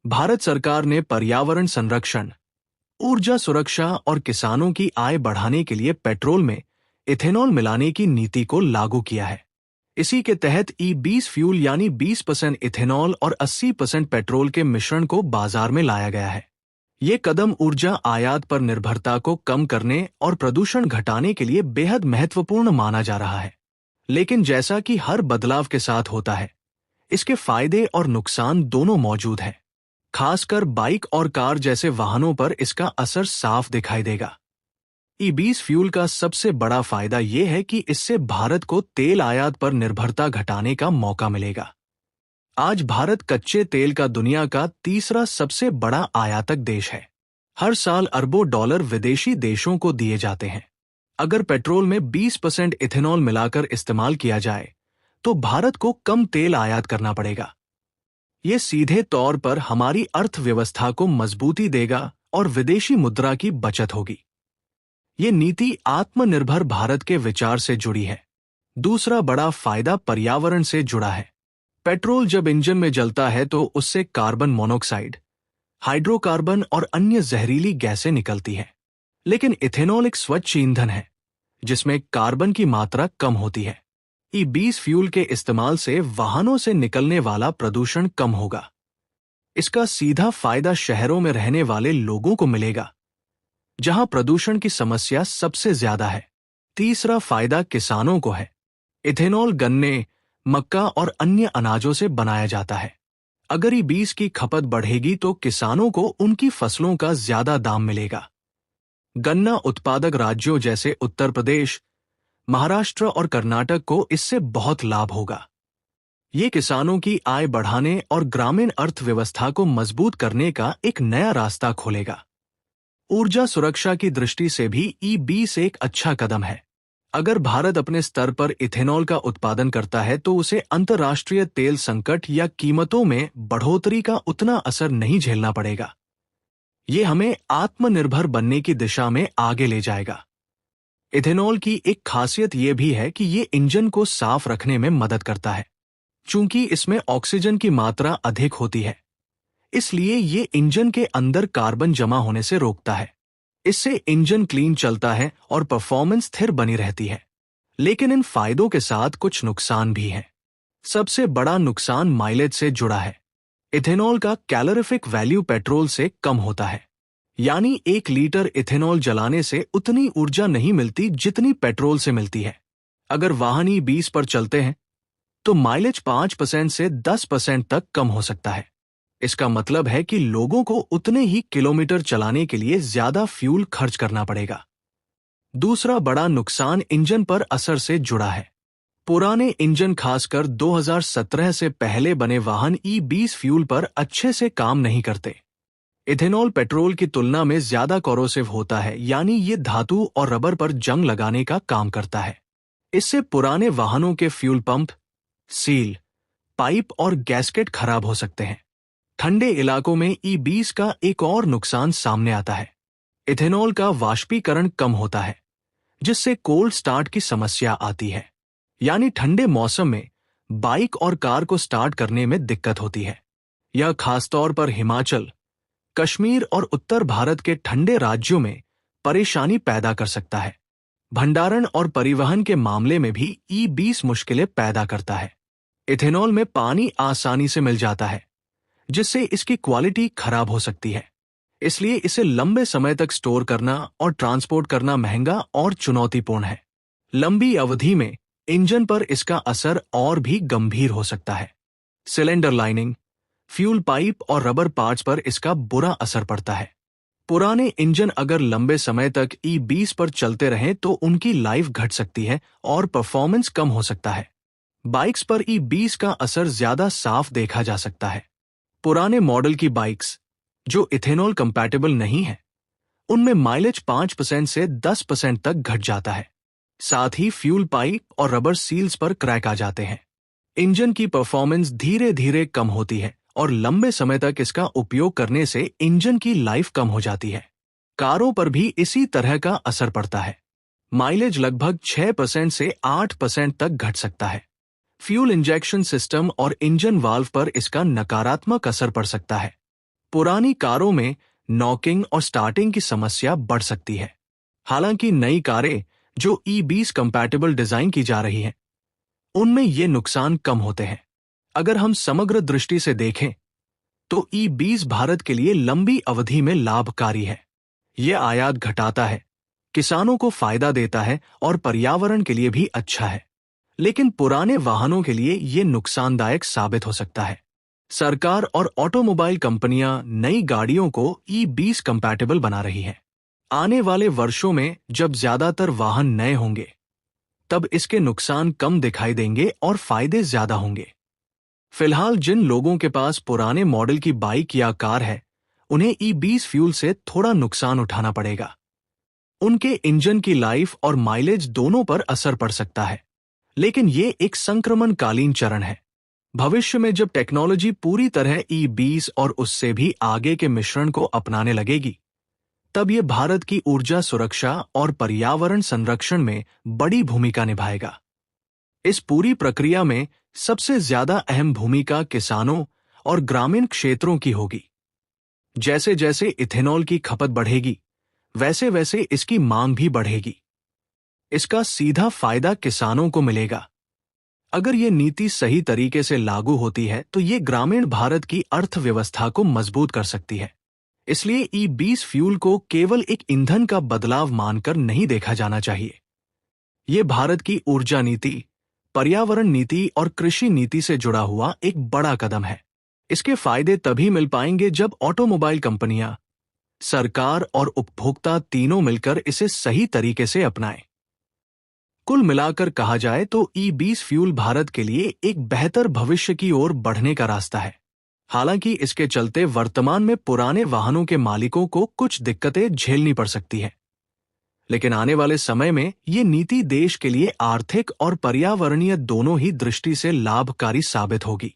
भारत सरकार ने पर्यावरण संरक्षण, ऊर्जा सुरक्षा और किसानों की आय बढ़ाने के लिए पेट्रोल में इथेनॉल मिलाने की नीति को लागू किया है। इसी के तहत E20 फ्यूल यानी 20% इथेनॉल और 80% पेट्रोल के मिश्रण को बाजार में लाया गया है। ये कदम ऊर्जा आयात पर निर्भरता को कम करने और प्रदूषण घटाने के लिए बेहद महत्वपूर्ण माना जा रहा है। लेकिन जैसा कि हर बदलाव के साथ होता है, इसके फायदे और नुकसान दोनों मौजूद हैं। खासकर बाइक और कार जैसे वाहनों पर इसका असर साफ दिखाई देगा। E20 फ्यूल का सबसे बड़ा फायदा यह है कि इससे भारत को तेल आयात पर निर्भरता घटाने का मौका मिलेगा। आज भारत कच्चे तेल का दुनिया का तीसरा सबसे बड़ा आयातक देश है। हर साल अरबों डॉलर विदेशी देशों को दिए जाते हैं। अगर पेट्रोल में 20% इथेनॉल मिलाकर इस्तेमाल किया जाए, तो भारत को कम तेल आयात करना पड़ेगा। ये सीधे तौर पर हमारी अर्थव्यवस्था को मजबूती देगा और विदेशी मुद्रा की बचत होगी। ये नीति आत्मनिर्भर भारत के विचार से जुड़ी है। दूसरा बड़ा फायदा पर्यावरण से जुड़ा है। पेट्रोल जब इंजन में जलता है तो उससे कार्बन मोनोऑक्साइड, हाइड्रोकार्बन और अन्य जहरीली गैसें निकलती हैं। लेकिन इथेनॉल एक स्वच्छ ईंधन है, जिसमें कार्बन की मात्रा कम होती है। E20 फ्यूल के इस्तेमाल से वाहनों से निकलने वाला प्रदूषण कम होगा। इसका सीधा फायदा शहरों में रहने वाले लोगों को मिलेगा, जहां प्रदूषण की समस्या सबसे ज्यादा है। तीसरा फायदा किसानों को है। इथेनॉल गन्ने, मक्का और अन्य अनाजों से बनाया जाता है। अगर E20 की खपत बढ़ेगी तो किसानों को उनकी फसलों का ज्यादा दाम मिलेगा। गन्ना उत्पादक राज्यों जैसे उत्तर प्रदेश, महाराष्ट्र और कर्नाटक को इससे बहुत लाभ होगा। ये किसानों की आय बढ़ाने और ग्रामीण अर्थव्यवस्था को मजबूत करने का एक नया रास्ता खोलेगा। ऊर्जा सुरक्षा की दृष्टि से भी E20 एक अच्छा कदम है। अगर भारत अपने स्तर पर इथेनॉल का उत्पादन करता है तो उसे अंतर्राष्ट्रीय तेल संकट या कीमतों में बढ़ोतरी का उतना असर नहीं झेलना पड़ेगा। ये हमें आत्मनिर्भर बनने की दिशा में आगे ले जाएगा। इथेनॉल की एक खासियत यह भी है कि ये इंजन को साफ रखने में मदद करता है। चूंकि इसमें ऑक्सीजन की मात्रा अधिक होती है, इसलिए ये इंजन के अंदर कार्बन जमा होने से रोकता है। इससे इंजन क्लीन चलता है और परफॉर्मेंस स्थिर बनी रहती है। लेकिन इन फायदों के साथ कुछ नुकसान भी हैं। सबसे बड़ा नुकसान माइलेज से जुड़ा है। इथेनॉल का कैलोरीफिक वैल्यू पेट्रोल से कम होता है, यानी 1 लीटर इथेनॉल जलाने से उतनी ऊर्जा नहीं मिलती जितनी पेट्रोल से मिलती है। अगर वाहन E20 पर चलते हैं तो माइलेज 5% से 10% तक कम हो सकता है। इसका मतलब है कि लोगों को उतने ही किलोमीटर चलाने के लिए ज्यादा फ्यूल खर्च करना पड़ेगा। दूसरा बड़ा नुकसान इंजन पर असर से जुड़ा है। पुराने इंजन, खासकर 2017 से पहले बने वाहन E20 फ्यूल पर अच्छे से काम नहीं करते। इथेनॉल पेट्रोल की तुलना में ज्यादा कोरोसिव होता है, यानी ये धातु और रबर पर जंग लगाने का काम करता है। इससे पुराने वाहनों के फ्यूल पंप, सील, पाइप और गैस्केट खराब हो सकते हैं। ठंडे इलाकों में E20 का एक और नुकसान सामने आता है। इथेनॉल का वाष्पीकरण कम होता है, जिससे कोल्ड स्टार्ट की समस्या आती है, यानी ठंडे मौसम में बाइक और कार को स्टार्ट करने में दिक्कत होती है। यह खासतौर पर हिमाचल, कश्मीर और उत्तर भारत के ठंडे राज्यों में परेशानी पैदा कर सकता है। भंडारण और परिवहन के मामले में भी E20 मुश्किलें पैदा करता है। इथेनॉल में पानी आसानी से मिल जाता है, जिससे इसकी क्वालिटी खराब हो सकती है। इसलिए इसे लंबे समय तक स्टोर करना और ट्रांसपोर्ट करना महंगा और चुनौतीपूर्ण है। लंबी अवधि में इंजन पर इसका असर और भी गंभीर हो सकता है। सिलेंडर लाइनिंग, फ्यूल पाइप और रबर पार्ट्स पर इसका बुरा असर पड़ता है। पुराने इंजन अगर लंबे समय तक E20 पर चलते रहें तो उनकी लाइफ घट सकती है और परफॉर्मेंस कम हो सकता है। बाइक्स पर E20 का असर ज्यादा साफ देखा जा सकता है। पुराने मॉडल की बाइक्स जो इथेनॉल कंपैटिबल नहीं है, उनमें माइलेज 5% से 10% तक घट जाता है। साथ ही फ्यूल पाइप और रबर सील्स पर क्रैक आ जाते हैं। इंजन की परफॉर्मेंस धीरे धीरे कम होती है और लंबे समय तक इसका उपयोग करने से इंजन की लाइफ कम हो जाती है। कारों पर भी इसी तरह का असर पड़ता है। माइलेज लगभग 6% से 8% तक घट सकता है। फ्यूल इंजेक्शन सिस्टम और इंजन वाल्व पर इसका नकारात्मक असर पड़ सकता है। पुरानी कारों में नॉकिंग और स्टार्टिंग की समस्या बढ़ सकती है। हालांकि नई कारें जो E20 कंपैटिबल डिजाइन की जा रही हैं, उनमें ये नुकसान कम होते हैं। अगर हम समग्र दृष्टि से देखें तो E20 भारत के लिए लंबी अवधि में लाभकारी है। यह आयात घटाता है, किसानों को फायदा देता है और पर्यावरण के लिए भी अच्छा है। लेकिन पुराने वाहनों के लिए यह नुकसानदायक साबित हो सकता है। सरकार और ऑटोमोबाइल कंपनियां नई गाड़ियों को E20 कंपैटिबल बना रही हैं। आने वाले वर्षों में जब ज्यादातर वाहन नए होंगे, तब इसके नुकसान कम दिखाई देंगे और फायदे ज्यादा होंगे। फिलहाल जिन लोगों के पास पुराने मॉडल की बाइक या कार है, उन्हें E20 फ्यूल से थोड़ा नुकसान उठाना पड़ेगा। उनके इंजन की लाइफ और माइलेज दोनों पर असर पड़ सकता है, लेकिन ये एक संक्रमणकालीन चरण है। भविष्य में जब टेक्नोलॉजी पूरी तरह E20 और उससे भी आगे के मिश्रण को अपनाने लगेगी, तब ये भारत की ऊर्जा सुरक्षा और पर्यावरण संरक्षण में बड़ी भूमिका निभाएगा। इस पूरी प्रक्रिया में सबसे ज्यादा अहम भूमिका किसानों और ग्रामीण क्षेत्रों की होगी। जैसे जैसे इथेनॉल की खपत बढ़ेगी, वैसे वैसे इसकी मांग भी बढ़ेगी। इसका सीधा फायदा किसानों को मिलेगा। अगर ये नीति सही तरीके से लागू होती है तो ये ग्रामीण भारत की अर्थव्यवस्था को मजबूत कर सकती है। इसलिए E20 फ्यूल को केवल एक ईंधन का बदलाव मानकर नहीं देखा जाना चाहिए। ये भारत की ऊर्जा नीति, पर्यावरण नीति और कृषि नीति से जुड़ा हुआ एक बड़ा कदम है। इसके फायदे तभी मिल पाएंगे जब ऑटोमोबाइल कंपनियां, सरकार और उपभोक्ता तीनों मिलकर इसे सही तरीके से अपनाएं। कुल मिलाकर कहा जाए तो E20 फ्यूल भारत के लिए एक बेहतर भविष्य की ओर बढ़ने का रास्ता है। हालांकि इसके चलते वर्तमान में पुराने वाहनों के मालिकों को कुछ दिक्कतें झेलनी पड़ सकती हैं, लेकिन आने वाले समय में ये नीति देश के लिए आर्थिक और पर्यावरणीय दोनों ही दृष्टि से लाभकारी साबित होगी।